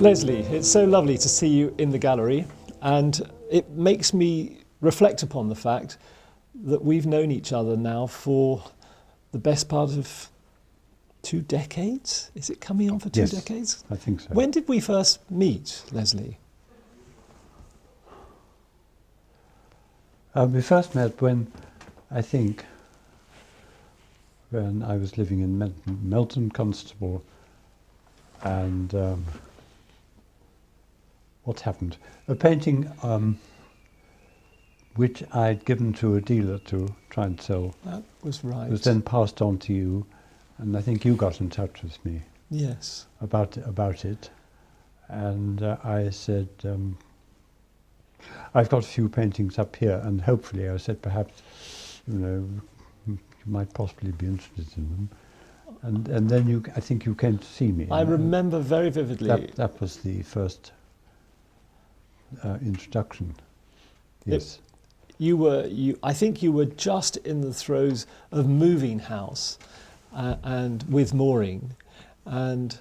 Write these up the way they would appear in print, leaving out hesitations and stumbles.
Leslie, it's so lovely to see you in the gallery, and it makes me reflect upon the fact that we've known each other now for the best part of 2 decades. Is it coming on for 2 decades? I think so. When did we first meet, Leslie? We first met when I was living in Melton Constable, and what happened? A painting which I'd given to a dealer to try and sell. That was right. Was then passed on to you, and I think you got in touch with me. Yes. About it, and I said, I've got a few paintings up here, and hopefully I said perhaps, you might possibly be interested in them. And then I think you came to see me. I remember very vividly. That was the first introduction. Yes. I think you were just in the throes of moving house, and with mooring, and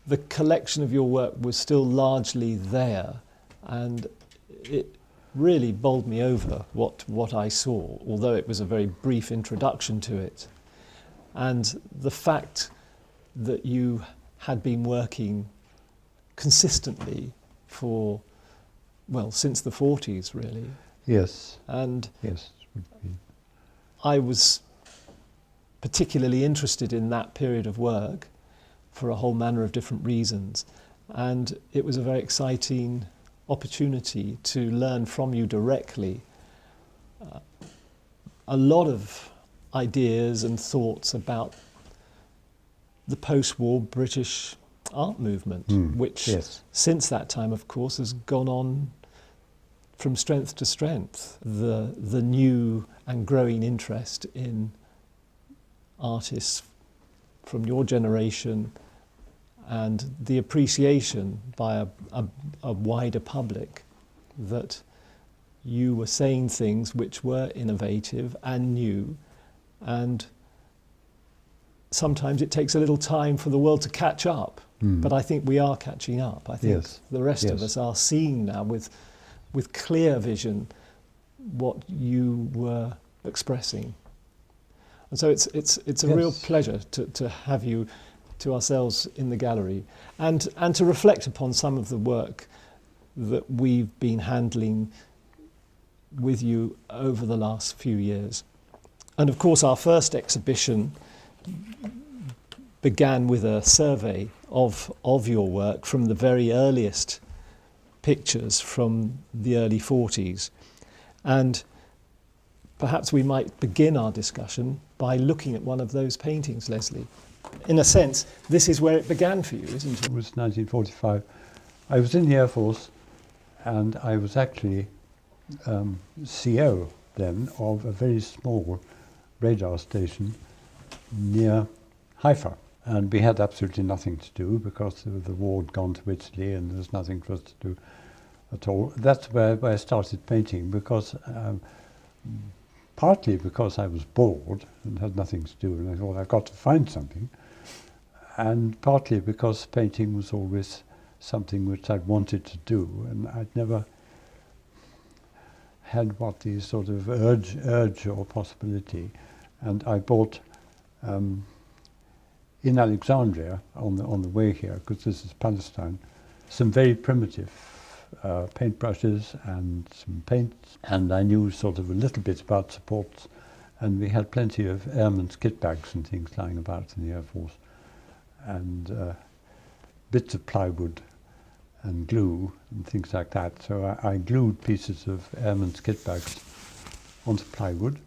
the collection of your work was still largely there, and it really bowled me over what I saw, although it was a very brief introduction to it. And the fact that you had been working consistently for, well, since the 40s, really. Yes. And yes. I was particularly interested in that period of work for a whole manner of different reasons. And it was a very exciting opportunity to learn from you directly a lot of ideas and thoughts about the post-war British art movement, which since that time, of course, has gone on from strength to strength. The new and growing interest in artists from your generation, and the appreciation by a wider public that you were saying things which were innovative and new, and sometimes it takes a little time for the world to catch up, but I think we are catching up. I think the rest of us are seeing now with clear vision what you were expressing. And so it's a real pleasure to have you to ourselves in the gallery, and to reflect upon some of the work that we've been handling with you over the last few years. And of course our first exhibition began with a survey of your work from the very earliest pictures from the early 40s. And perhaps we might begin our discussion by looking at one of those paintings, Leslie. In a sense, this is where it began for you, isn't it? It was 1945. I was in the Air Force, and I was actually CO then of a very small radar station near Haifa. And we had absolutely nothing to do because the war had gone to Italy and there was nothing for us to do at all. That's where I started painting, because partly because I was bored and had nothing to do, and I thought I've got to find something, and partly because painting was always something which I'd wanted to do, and I'd never had the sort of urge or possibility. And I bought in Alexandria on the way here, because this is Palestine, some very primitive paintbrushes and some paints, and I knew sort of a little bit about supports, and we had plenty of airmen's kit bags and things lying about in the Air Force, and bits of plywood and glue and things like that. So I glued pieces of airmen's kit bags onto plywood,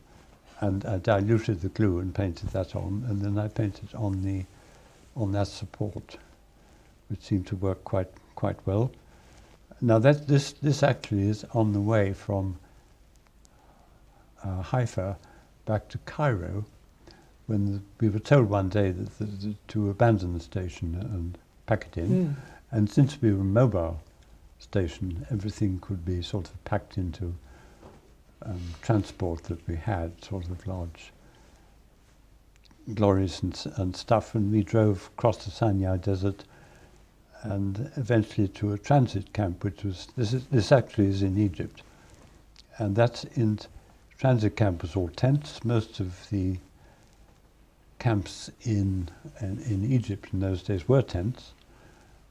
and I diluted the glue and painted that on, and then I painted on that support, which seemed to work quite well. Now this actually is on the way from Haifa back to Cairo, when we were told one day that to abandon the station and pack it in. And since we were a mobile station, everything could be sort of packed into transport that we had, sort of large lorries and stuff, and we drove across the Sinai Desert and eventually to a transit camp, which was, this actually is in Egypt. And that's in, transit camp was all tents. Most of the camps in Egypt in those days were tents.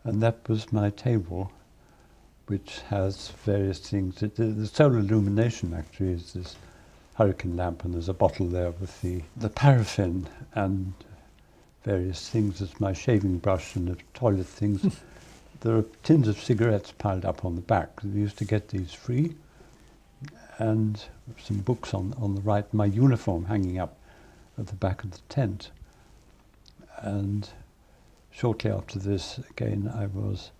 And that was my table, which has various things. The solar illumination actually is this hurricane lamp, and there's a bottle there with the paraffin and various things. It's my shaving brush and the toilet things. There are tins of cigarettes piled up on the back. We used to get these free, and some books on the right, my uniform hanging up at the back of the tent. And shortly after this, again, I was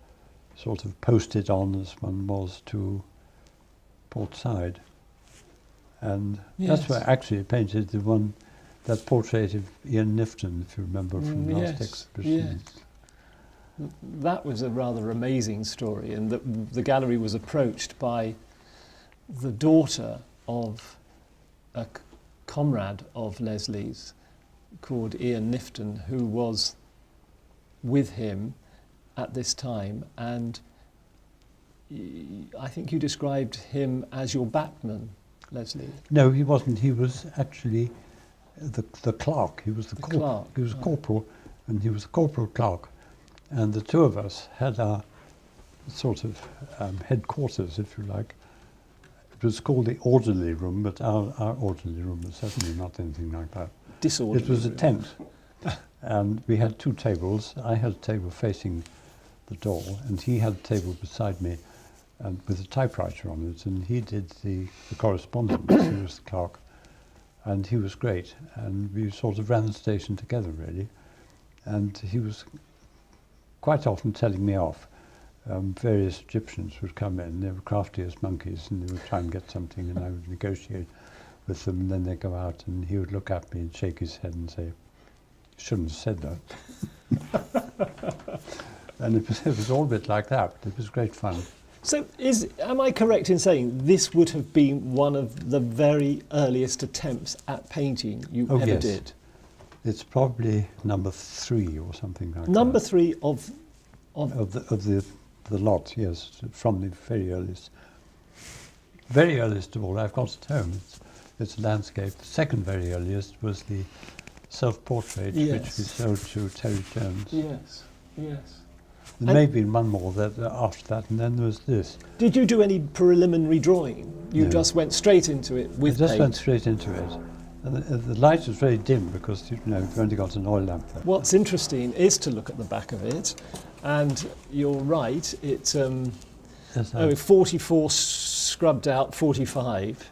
sort of posted on, as one was, to Port Said. And that's where I actually painted that portrait of Ian Nifton, if you remember from the last exhibition. Yes. That was a rather amazing story, and the gallery was approached by the daughter of a comrade of Leslie's called Ian Nifton, who was with him at this time, and I think you described him as your backman, Leslie. No, he wasn't. He was actually the clerk. He was the clerk. He was a corporal, and he was a corporal clerk. And the two of us had our sort of headquarters, if you like. It was called the orderly room, but our orderly room was certainly not anything like that. Disorderly. It was a tent. And we had two tables. I had a table facing the door, and he had a table beside me and with a typewriter on it, and he did the correspondence. He was the clerk, and he was great. And we sort of ran the station together, really. And he was quite often telling me off. Various Egyptians would come in, they were crafty as monkeys, and they would try and get something, and I would negotiate with them, and then they'd go out, and he would look at me and shake his head and say, "You shouldn't have said that." And it was all a bit like that. It was great fun. So am I correct in saying this would have been one of the very earliest attempts at painting you ever did? It's probably number 3 or something like that. Number 3 of the lot, yes, from the very earliest. Very earliest of all, I've got it home. It's a landscape. The second very earliest was the self-portrait, which we sold to Terry Jones. Yes, yes. There may have been one more after that, and then there was this. Did you do any preliminary drawing? You just went straight into it with paint? I just went straight into it. And the light was very dim because, you've only got an oil lamp there. What's interesting is to look at the back of it, and you're right, it's 44 scrubbed out 45.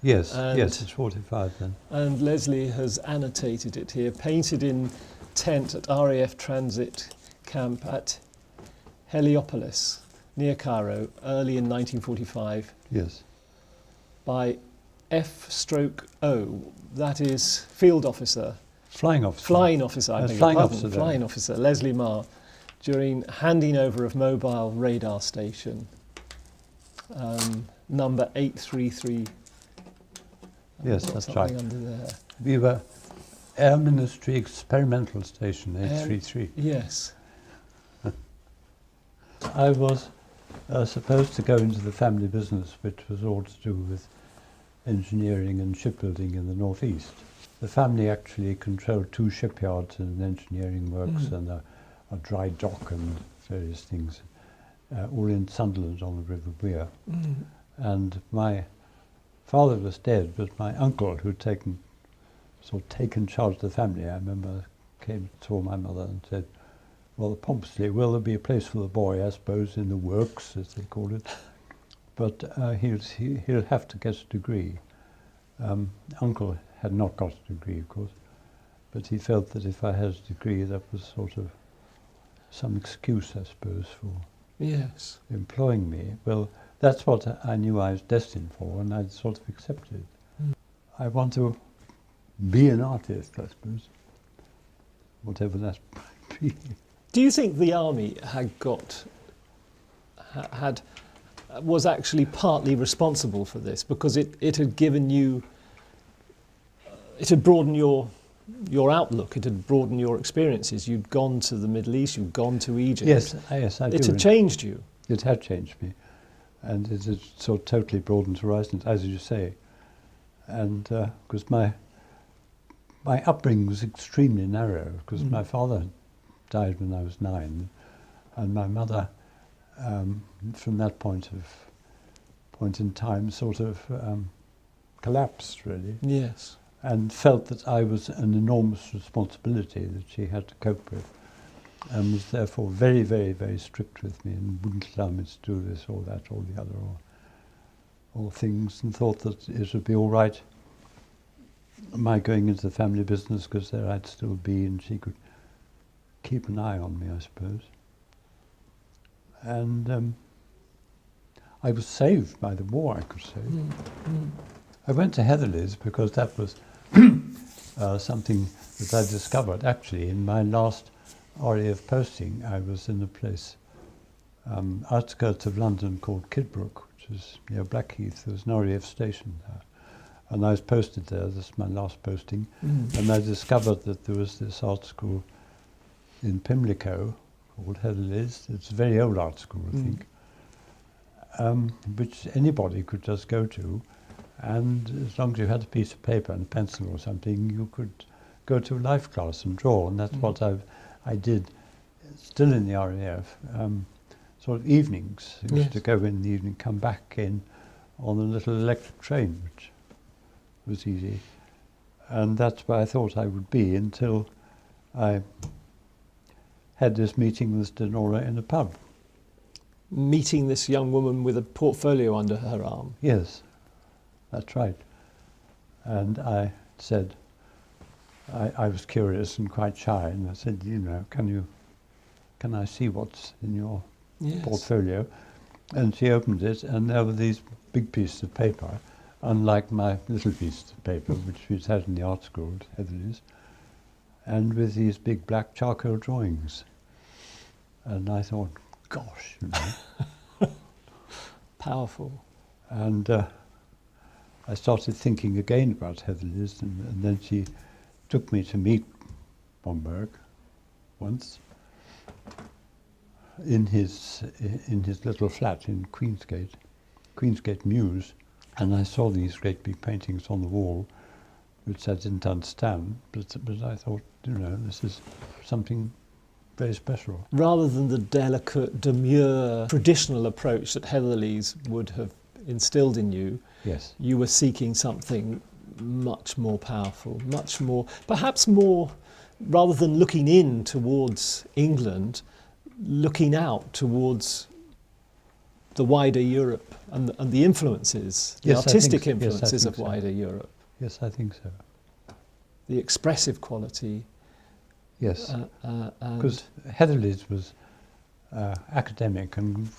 Yes, yes, it's 45 then. And Leslie has annotated it here, painted in tent at RAF Transit Camp at Heliopolis, near Cairo, early in 1945. Yes. By F/O, that is field officer. Flying officer. Flying officer, I beg flying your pardon. officer. Flying officer, Leslie Marr, during handing over of Mobile radar station, number 833. Yes, that's right. Under there. We were Air Ministry Experimental Station, 833. Yes. I was supposed to go into the family business, which was all to do with engineering and shipbuilding in the northeast. The family actually controlled 2 shipyards and engineering works and a dry dock and various things, all in Sunderland on the River Wear. And my father was dead, but my uncle, who'd taken charge of the family, I remember, came to saw my mother and said, rather pompously, "Well, there'll be a place for the boy, I suppose, in the works," as they called it. But he'll have to get a degree. Uncle had not got a degree, of course, but he felt that if I had a degree, that was sort of some excuse, I suppose, for employing me. Well, that's what I knew I was destined for, and I sort of accepted. I want to be an artist, I suppose, whatever that might be. Do you think the army was actually partly responsible for this, because it had given you, it had broadened your your outlook. It had broadened your experiences. You'd gone to the Middle East. You'd gone to Egypt. Yes, I do. It had changed you. It had changed me, and it had sort of totally broadened horizons, as you say. And because my upbringing was extremely narrow, because my father died when I was 9, and my mother, from that point in time, sort of collapsed, really. Yes. And felt that I was an enormous responsibility that she had to cope with, and was therefore very, very, very strict with me and wouldn't allow me to do this or that or the other or things, and thought that it would be all right my going into the family business, because there I'd still be and she could keep an eye on me, I suppose. And I was saved by the war, I could say. I went to Heatherley's because that was something that I discovered actually in my last RAF posting. I was in a place outskirts of London called Kidbrooke, which is near Blackheath. There was an RAF station there, and I was posted there. This is my last posting, and I discovered that there was this art school in Pimlico called Heatherley's. It's a very old art school, I think, which anybody could just go to. And as long as you had a piece of paper and a pencil or something, you could go to a life class and draw. And that's what I did, still in the RAF, sort of evenings. I used to go in the evening, come back in on a little electric train, which was easy. And that's where I thought I would be until I had this meeting with Denora in a pub. Meeting this young woman with a portfolio under her arm. Yes. That's right. And I said, I was curious and quite shy, and I said, you know, can I see what's in your portfolio? And she opened it, and there were these big pieces of paper, unlike my little pieces of paper, which we had in the art school at Heatherley's, and with these big black charcoal drawings. And I thought, gosh, you know. Powerful. And I started thinking again about Heatherley's, and then she took me to meet Bomberg once in his little flat in Queensgate Mews, and I saw these great big paintings on the wall, which I didn't understand, but I thought, you know, this is something very special. Rather than the delicate, demure, traditional approach that Heatherley's would have instilled in you, yes, you were seeking something much more powerful, much more, perhaps more, rather than looking in towards England, looking out towards the wider Europe and the influences, the artistic influences of wider Europe. Yes, I think so. The expressive quality. Yes, because Heatherley's was academic and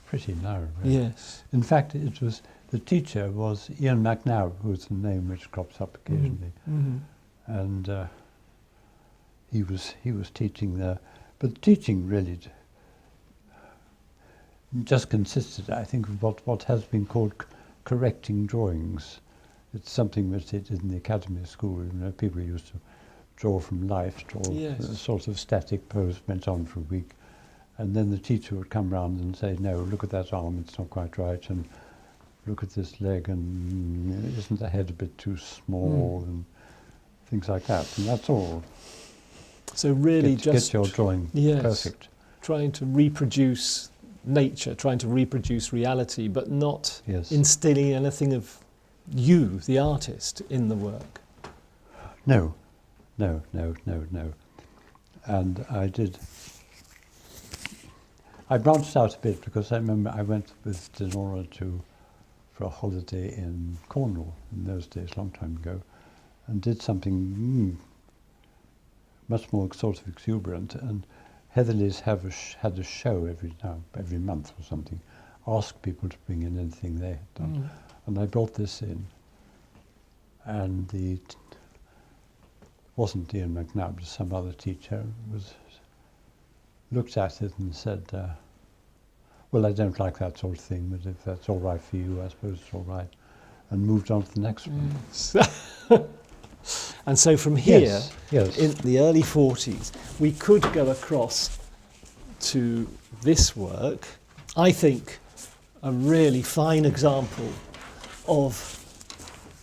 pretty narrow. Really. Yes. In fact, the teacher was Ian McNabb, who's the name which crops up occasionally, and he was teaching there. But the teaching really just consisted, I think, of what has been called correcting drawings. It's something that they did in the academy school. You know, people used to draw from life, draw a sort of static pose, went on for a week, and then the teacher would come round and say, no, look at that arm, it's not quite right, and look at this leg, and isn't the head a bit too small, and things like that. And that's all. So really get your drawing perfect. Trying to reproduce nature, trying to reproduce reality, but not instilling anything of you, the artist, in the work. No. And I branched out a bit, because I remember I went with Denora for a holiday in Cornwall in those days, a long time ago, and did something much more sort of exuberant. And Heatherley's had a show every month or something, asked people to bring in anything they had done. And I brought this in, and wasn't Ian McNabb, but some other teacher looked at it and said, well, I don't like that sort of thing, but if that's all right for you, I suppose it's all right, and moved on to the next one. And so from here, yes. in the early 40s, we could go across to this work. I think a really fine example of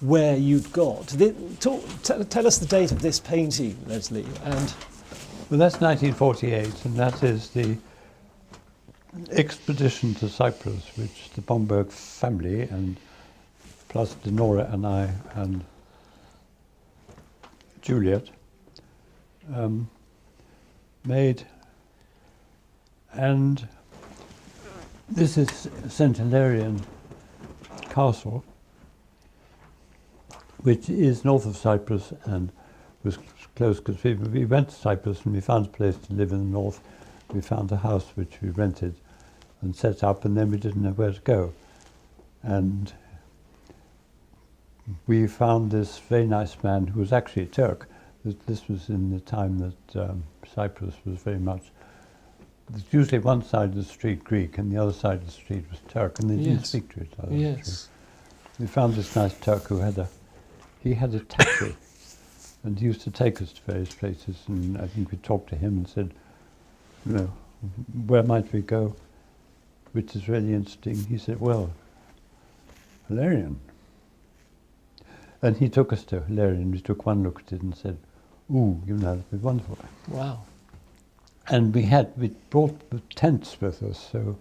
where you'd got. Tell us the date of this painting, Leslie. And well, that's 1948, and that is the expedition to Cyprus, which the Bomberg family, and plus Denora and I and Juliet, made. And this is Centenarian Castle, which is north of Cyprus and was close because we went to Cyprus and we found a place to live in the north. We found a house which we rented and set up, and then we didn't know where to go. And we found this very nice man who was actually a Turk. This was in the time that Cyprus was very much, usually one side of the street Greek and the other side of the street was Turk, and they didn't speak to each other. Yes. We found this nice Turk who had a taxi, and he used to take us to various places, and I think we talked to him and said, you know, where might we go, which is really interesting. He said, well, Hilarion. And he took us to Hilarion. We took one look at it and said, ooh, you know, that'd be wonderful. Wow. And we brought the tents with us, so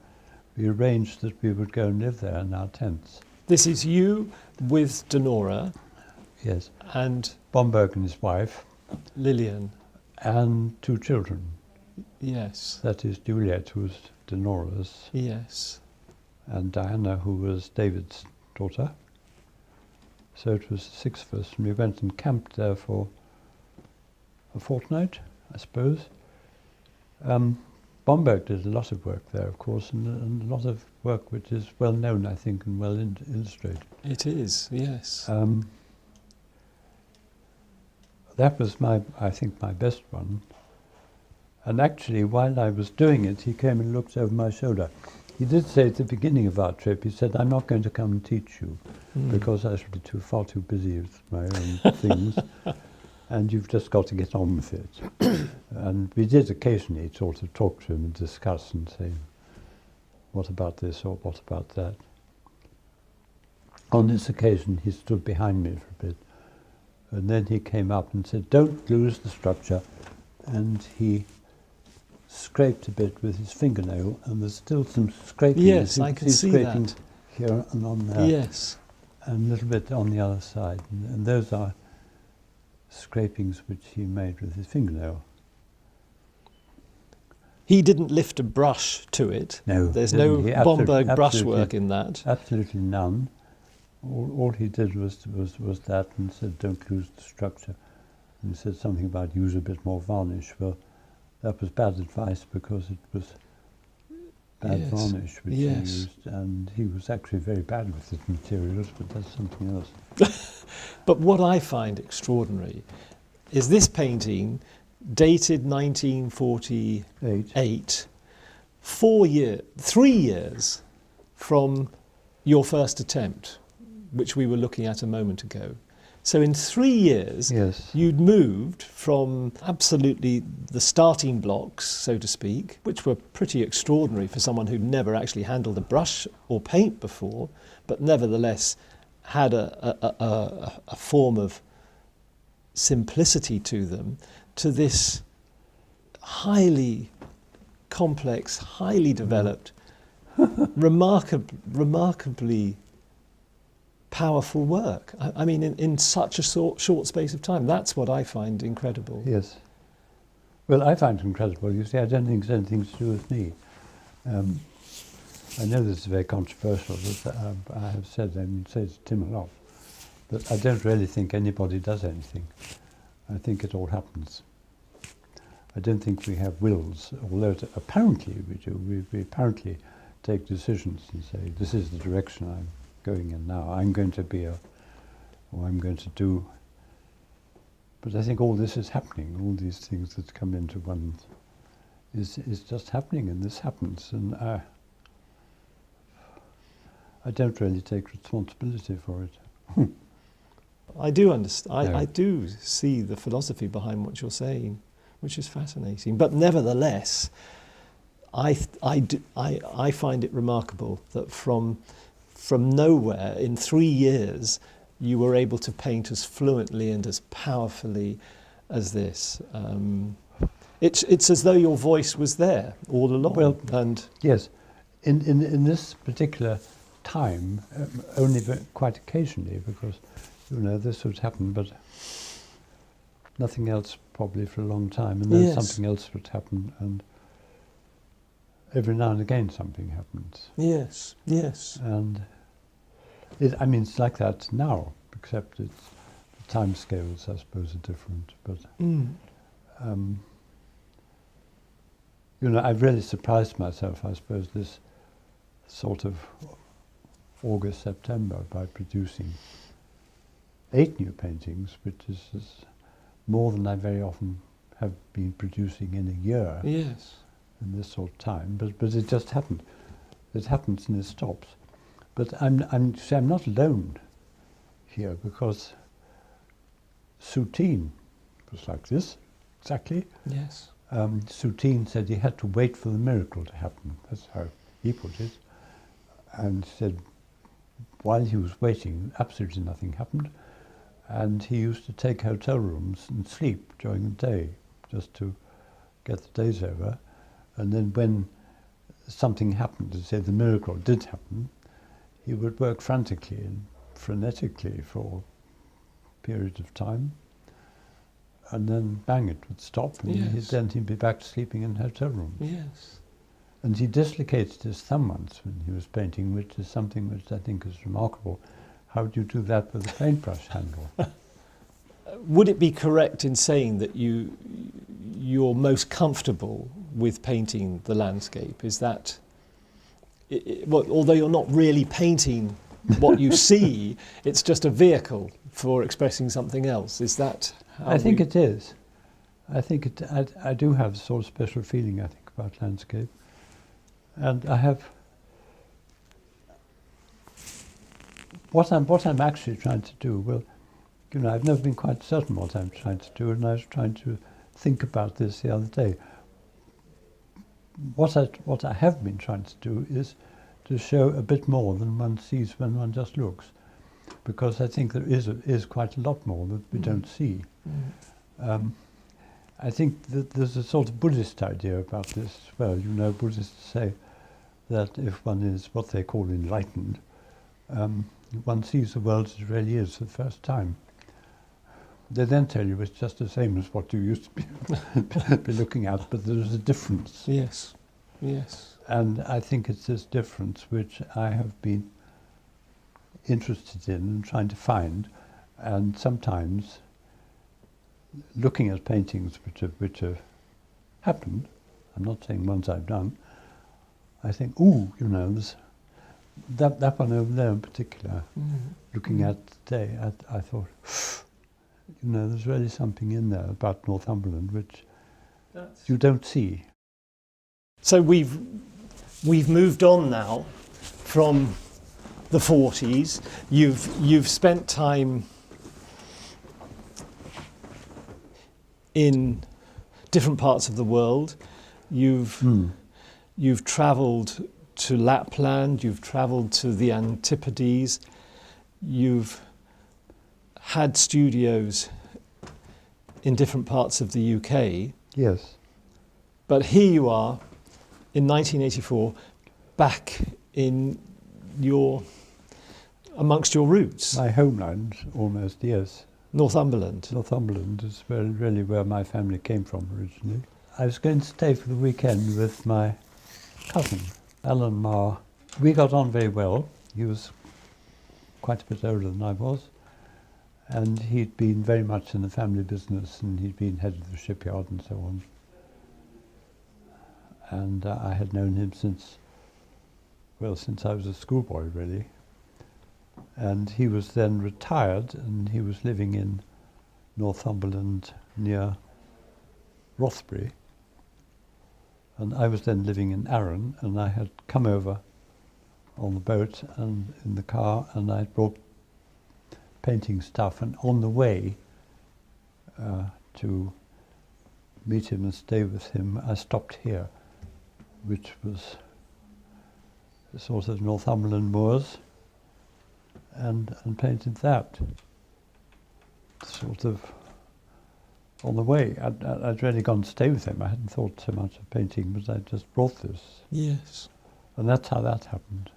we arranged that we would go and live there in our tents. This is you with Denora. Yes. And Bomberg and his wife. Lillian. And 2 children. Yes. That is Juliet, who was Denora's. Yes. And Diana, who was David's daughter. So it was 6 of us, and we went and camped there for a fortnight, I suppose. Bomberg did a lot of work there, of course, and a lot of work which is well known, I think, and well illustrated. It is, yes. That was I think my best one. And actually, while I was doing it, he came and looked over my shoulder. He did say at the beginning of our trip, he said, I'm not going to come and teach you, because I should be far too busy with my own things, and you've just got to get on with it. And we did occasionally sort of talk to him and discuss and say, what about this or what about that? On this occasion, he stood behind me for a bit, and then he came up and said, don't lose the structure. And he scraped a bit with his fingernail, and there's still some scraping. Yes, I can see that. Here and on there. Yes. And a little bit on the other side. And those are scrapings which he made with his fingernail. He didn't lift a brush to it. No. There's no Bomberg brushwork in that. Absolutely none. All he did was that, and said, don't lose the structure. And he said something about use a bit more varnish. Well, that was bad advice, because it was bad varnish which he used, and he was actually very bad with his materials, but that's something else. But what I find extraordinary is this painting, dated 1948, 3 years from your first attempt, which we were looking at a moment ago. So in 3 years, you'd moved from absolutely the starting blocks, so to speak, which were pretty extraordinary for someone who'd never actually handled a brush or paint before, but nevertheless had a form of simplicity to them, to this highly complex, highly developed, remarkably powerful work. I mean, in such a short space of time. That's what I find incredible. Yes. Well, I find it incredible. You see, I don't think it's anything to do with me. I know this is very controversial, but I have said, I mean, say to Tim a lot, that I don't really think anybody does anything. I think it all happens. I don't think we have wills, although apparently we do. We apparently take decisions and say, this is the direction I'm going in now. I'm going to be or I'm going to do. But I think all this is happening, all these things that come into one is just happening, and this happens, and I don't really take responsibility for it. I do understand. No. I do see the philosophy behind what you're saying, which is fascinating. But nevertheless, I find it remarkable that from nowhere, in 3 years, you were able to paint as fluently and as powerfully as this. It's as though your voice was there all along. Well, and yes, in this particular time, only quite occasionally, because this would happen, but nothing else probably for a long time, and then yes. something else would happen, and every now and again something happens. Yes, yes. And it's like that now, except the time scales, I suppose, are different. But I've really surprised myself, I suppose, this sort of August, September, by producing 8 new paintings, which is more than I very often have been producing in a year. Yes. In this sort of time, but it just happened. It happens and it stops. But I'm not alone here, because Soutine was like this, exactly. Yes. Soutine said he had to wait for the miracle to happen. That's how he put it. And said while he was waiting, absolutely nothing happened. And he used to take hotel rooms and sleep during the day, just to get the days over. And then when something happened, to say the miracle did happen, he would work frantically and frenetically for a period of time. And then bang, it would stop, and yes. he'd be back sleeping in hotel rooms. Yes. And he dislocated his thumb once when he was painting, which is something which I think is remarkable. How do you do that with a paintbrush handle? Would it be correct in saying that you're most comfortable with painting the landscape? Is that, although you're not really painting what you see, it's just a vehicle for expressing something else. Is that how I think it is. I think I do have a sort of special feeling, I think, about landscape. And I have... What I'm actually trying to do, well, I've never been quite certain what I'm trying to do, and I was trying to think about this the other day. What I have been trying to do is to show a bit more than one sees when one just looks, because I think there is quite a lot more that we don't see. I think that there's a sort of Buddhist idea about this. Well, Buddhists say that if one is what they call enlightened, one sees the world as it really is for the first time. They then tell you it's just the same as what you used to be looking at, but there's a difference. Yes, yes. And I think it's this difference which I have been interested in and trying to find, and sometimes looking at paintings which have happened, I'm not saying ones I've done, I think, ooh, there's that one over there in particular, looking at today, I thought, there's really something in there about Northumberland which you don't see. So we've moved on now from the 40s. You've spent time in different parts of the world. You've travelled to Lapland, you've travelled to the Antipodes, you've had studios in different parts of the UK. Yes. But here you are in 1984, back in amongst your roots. My homeland, almost, yes. Northumberland. Northumberland is really where my family came from originally. I was going to stay for the weekend with my cousin, Leslie Marr. We got on very well. He was quite a bit older than I was, and he'd been very much in the family business, and he'd been head of the shipyard and so on. And I had known him since I was a schoolboy, really. And he was then retired, and he was living in Northumberland near Rothbury. And I was then living in Arran, and I had come over on the boat and in the car, and I brought painting stuff, and on the way to meet him and stay with him, I stopped here, which was sort of Northumberland moors, and painted that. Sort of on the way. I'd really gone to stay with him. I hadn't thought so much of painting, but I just brought this. Yes. And that's how that happened.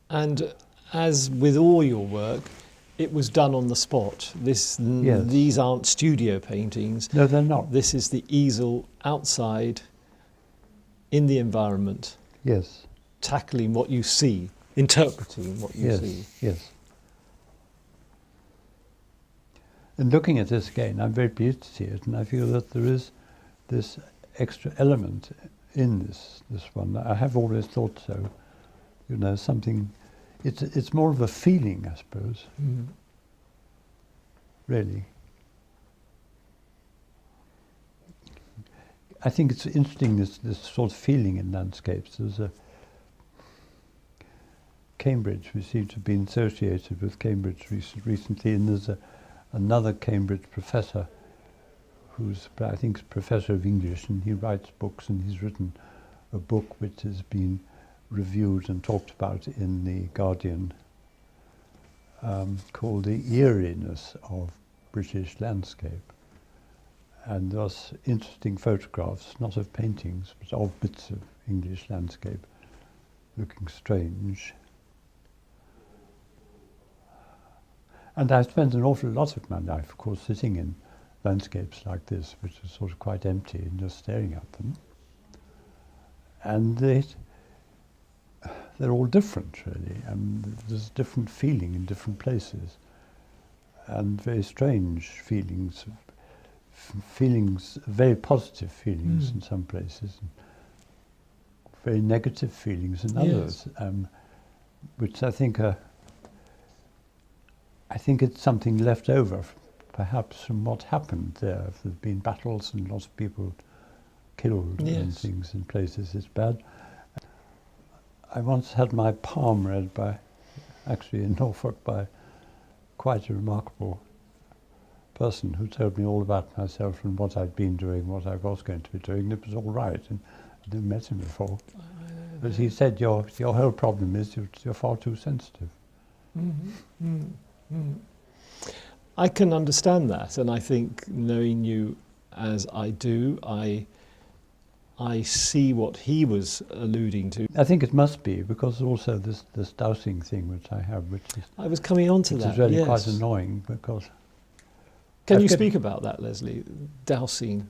And as with all your work, it was done on the spot. Yes. These aren't studio paintings. No, they're not. This is the easel outside, in the environment. Yes. Tackling what you see, interpreting what you see. Yes. And looking at this again, I'm very pleased to see it, and I feel that there is this extra element in this one. I have always thought so. You know, something. It's more of a feeling, I suppose. Mm. Really. I think it's interesting, this sort of feeling in landscapes. There's a Cambridge, we seem to have been associated with Cambridge recently, and there's another Cambridge professor who's, I think, is Professor of English, and he writes books, and he's written a book which has been reviewed and talked about in The Guardian, called The Eeriness of British Landscape. And there's interesting photographs, not of paintings, but of bits of English landscape looking strange. And I spent an awful lot of my life, of course, sitting in landscapes like this, which are sort of quite empty, and just staring at them. And they're all different, really. And there's a different feeling in different places, and very strange feelings, very positive feelings in some places, and very negative feelings in others, which I think it's something left over, perhaps, from what happened there. If there've been battles and lots of people killed and things in places, it's bad. I once had my palm read actually in Norfolk, by quite a remarkable person who told me all about myself and what I'd been doing, what I was going to be doing. It was all right, and I didn't met him before. But he said, your whole problem is you're far too sensitive. Mm-hmm. Mm-hmm. I can understand that, and I think, knowing you as I do, I see what he was alluding to. I think it must be, because also this dowsing thing which I have, which is... I was coming on to that, is really quite annoying, because... Can you speak about that, Leslie? Dowsing.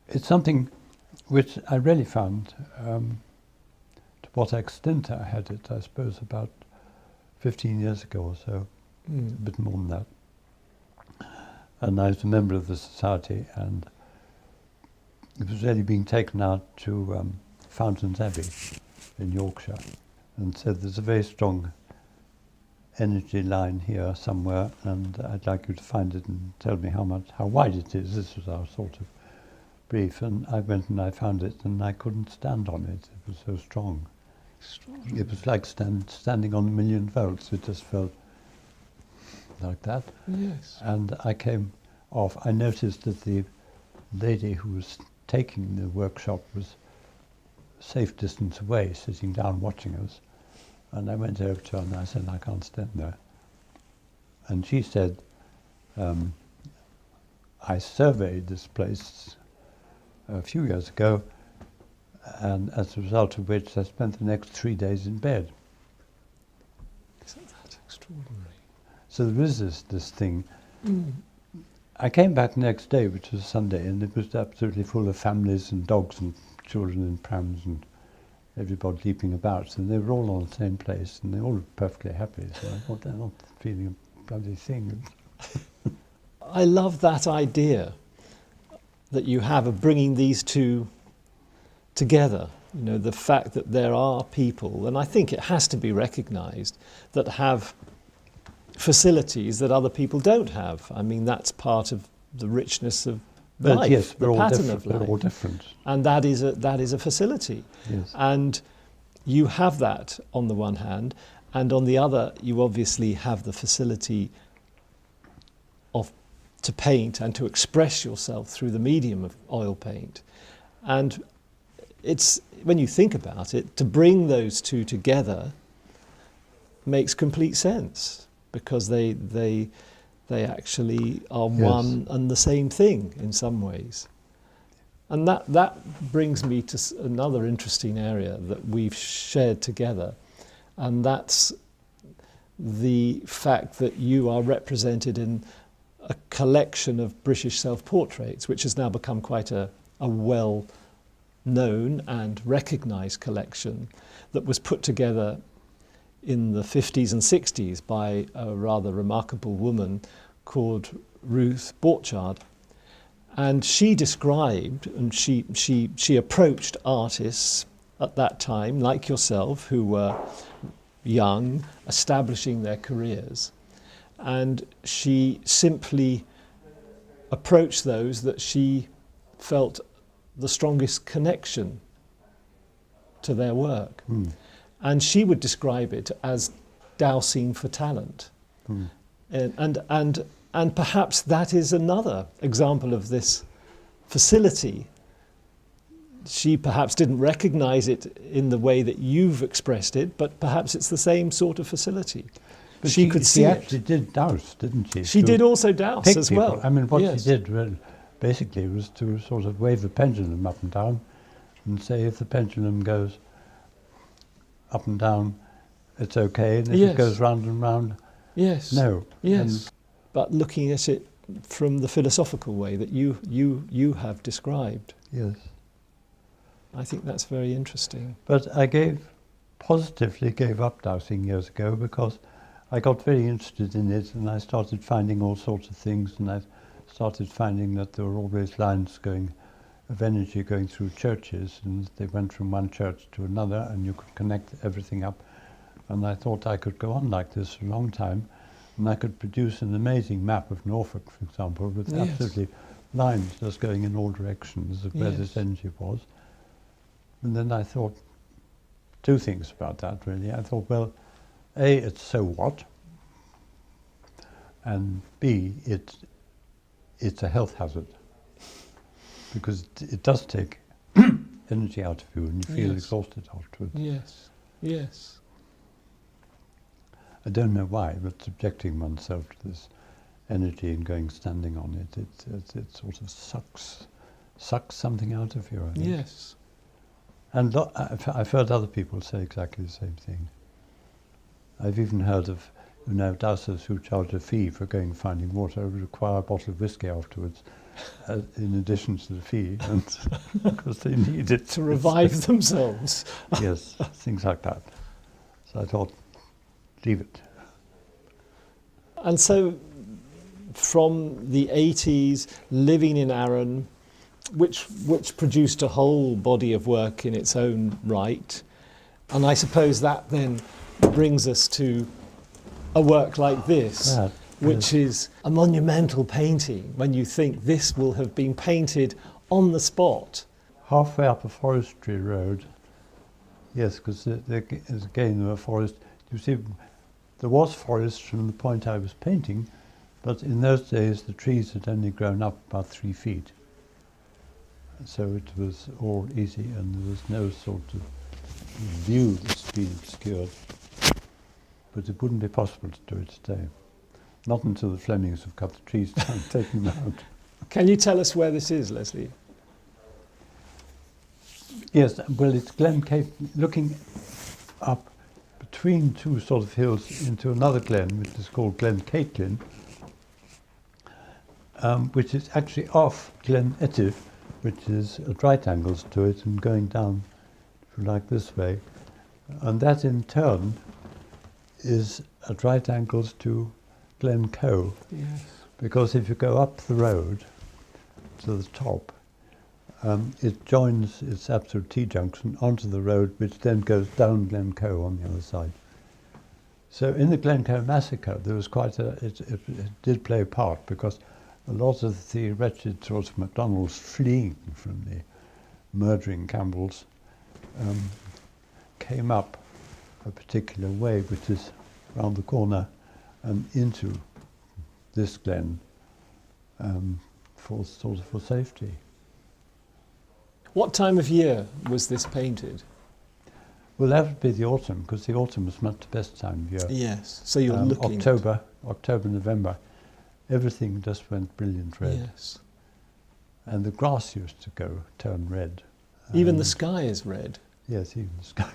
It's something which I really found, to what extent I had it, I suppose, about 15 years ago or so, a bit more than that. And I was a member of the society, and it was really being taken out to Fountains Abbey in Yorkshire, and said there's a very strong energy line here somewhere, and I'd like you to find it and tell me how wide it is. This was our sort of brief, and I went and I found it, and I couldn't stand on it. It was so strong. It was like standing on 1,000,000 volts. It just felt like that. Yes. And I came off. I noticed that the lady who was taking the workshop was a safe distance away, sitting down watching us. And I went over to her and I said, I can't stand there. And she said, I surveyed this place a few years ago, and as a result of which I spent the next 3 days in bed. Isn't that extraordinary? So there is this thing. I came back the next day, which was Sunday, and it was absolutely full of families and dogs and children in prams and everybody leaping about, and they were all on the same place, and they all were perfectly happy. So I thought, they're not feeling a bloody thing. I love that idea that you have of bringing these two together. You know, the fact that there are people, and I think it has to be recognised, that have facilities that other people don't have. I mean, that's part of the richness of life, yes, the pattern of life. We're all different. And that is a facility. Yes. And you have that on the one hand, And on the other, you obviously have the facility to paint and to express yourself through the medium of oil paint. And it's, when you think about it, to bring those two together makes complete sense, because they actually are one and the same thing in some ways. And that brings me to another interesting area that we've shared together, and that's the fact that you are represented in a collection of British self-portraits, which has now become quite a well-known and recognised collection that was put together in the 50s and 60s by a rather remarkable woman called Ruth Borchardt. And she described, and she approached artists at that time, like yourself, who were young, establishing their careers. And she simply approached those that she felt the strongest connection to their work. Mm. And she would describe it as dowsing for talent. Mm. And perhaps that is another example of this facility. She perhaps didn't recognise it in the way that you've expressed it, but perhaps it's the same sort of facility. But she could see it. She actually did douse, didn't she? She did also douse as well. I mean, what she did basically was to sort of wave the pendulum up and down and say, if the pendulum goes up and down, it's okay, and if it goes round and round, no. Yes. But looking at it from the philosophical way that you have described. Yes. I think that's very interesting. But I positively gave up dowsing years ago, because I got very interested in it, and I started finding all sorts of things, and I started finding that there were always lines of energy going through churches, and they went from one church to another, and you could connect everything up. And I thought I could go on like this for a long time, and I could produce an amazing map of Norfolk, for example, with absolutely lines just going in all directions of where this energy was. And then I thought two things about that, really. I thought, well, A, it's so what? And B, it's a health hazard, because it does take energy out of you, and you feel exhausted afterwards. Yes, yes. I don't know why, but subjecting oneself to this energy and standing on it sort of sucks something out of you, I think. Yes. And I've heard other people say exactly the same thing. I've even heard of, dowsers who charge a fee for going and finding water, require a bottle of whiskey afterwards, in addition to the fee, and because they need it to revive themselves. Yes, things like that. So I thought, leave it. And so, from the 80s, living in Arran, which produced a whole body of work in its own right, and I suppose that then brings us to a work like this, which is a monumental painting, when you think this will have been painted on the spot. Halfway up a forestry road, yes, because there is again a forest. You see, there was forest from the point I was painting, but in those days the trees had only grown up about 3 feet. So it was all easy, and there was no sort of view that's been obscured. But it wouldn't be possible to do it today. Not until the Flemings have cut the trees down and taken them out. Can you tell us where this is, Leslie? Yes, well, it's Glen Cape, looking up between two sort of hills into another glen, which is called Glen Caitlin, which is actually off Glen Etive, which is at right angles to it and going down, if you like, this way. And that in turn is at right angles to Glen Coe. Yes. Because if you go up the road to the top, it joins its absolute T-junction onto the road, which then goes down Glen Coe on the other side. So in the Glen Coe massacre, there was it did play a part, because a lot of the wretched sort of MacDonalds fleeing from the murdering Campbells came up a particular way, which is round the corner and into this glen for safety. What time of year was this painted? Well, that would be the autumn, because the autumn was not the best time of year. Yes, so you're looking October, November, everything just went brilliant red. Yes. And the grass used to turn red. Even the sky is red. Yes, even the sky.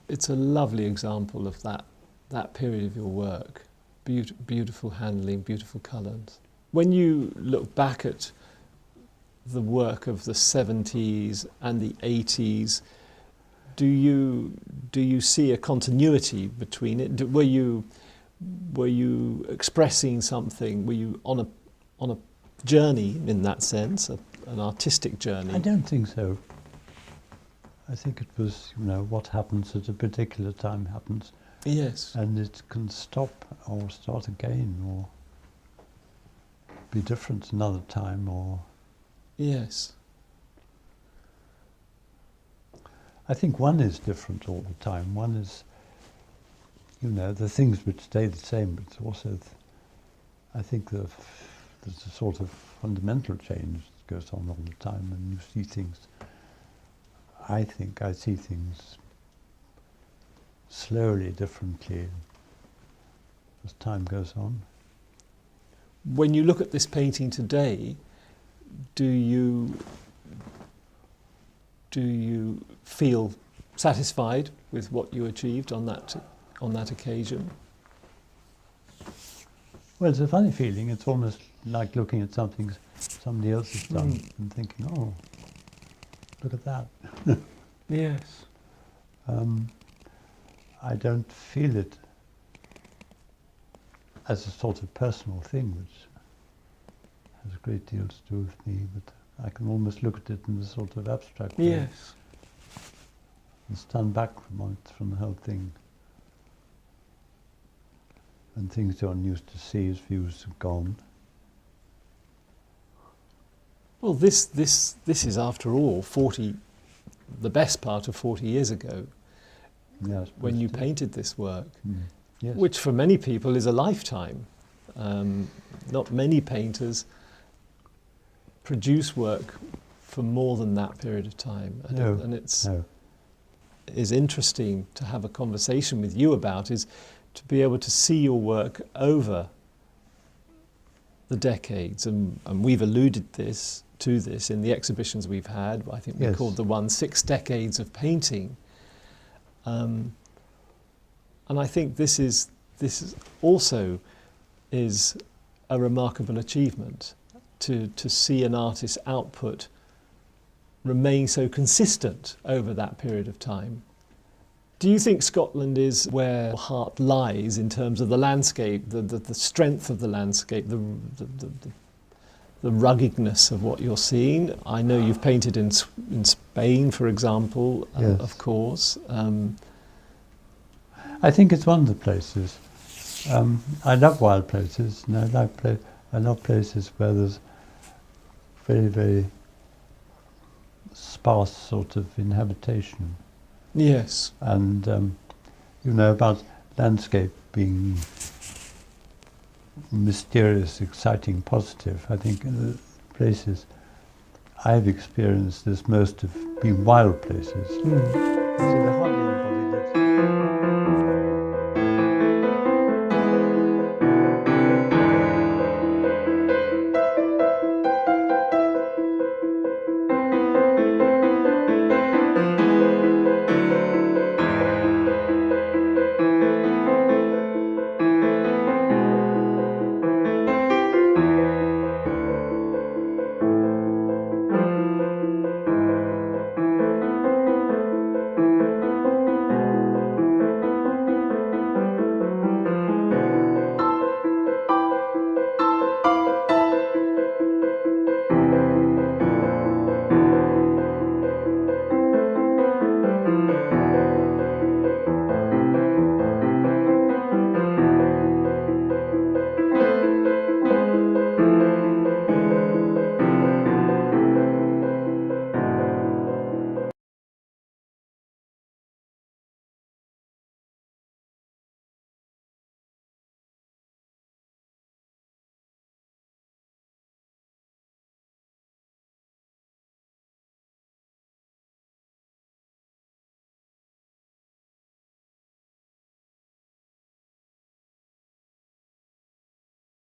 It's a lovely example of that period of your work. Beautiful handling, beautiful colours. When you look back at the work of the 70s and the 80s, do you see a continuity between it? Were you expressing something? Were you on a journey in that sense, an artistic journey? I don't think so. I think it was, what happens at a particular time happens. Yes. And it can stop or start again or be different another time or... Yes. I think one is different all the time. One is, the things which stay the same, but also, I think there's a sort of fundamental change that goes on all the time, and you see things. I think I see things slowly, differently, as time goes on. When you look at this painting today, do you feel satisfied with what you achieved on that occasion? Well, it's a funny feeling. It's almost like looking at something somebody else has done and thinking, oh, look at that. Yes. I don't feel it as a sort of personal thing, which has a great deal to do with me, but I can almost look at it in a sort of abstract way. Yes. And stand back from the whole thing. And things one used to see as views have gone. Well, this is, after all, the best part of 40 years ago, when you painted this work, yes. which for many people is a lifetime. Not many painters produce work for more than that period of time. And it's is interesting to have a conversation with you about, is to be able to see your work over the decades. And we've alluded to this in the exhibitions we've had. I think we called the one 6 Decades of Painting. And I think this is also is a remarkable achievement, to see an artist's output remain so consistent over that period of time. Do you think Scotland is where your heart lies in terms of the landscape, the strength of the landscape, the ruggedness of what you're seeing? I know you've painted in Spain, for example, of course. I think it's one of the places. I love wild places, and I love places where there's very, very sparse sort of inhabitation. Yes. And, about landscape being mysterious, exciting, positive. I think the places I've experienced this most have been wild places. So they're hardly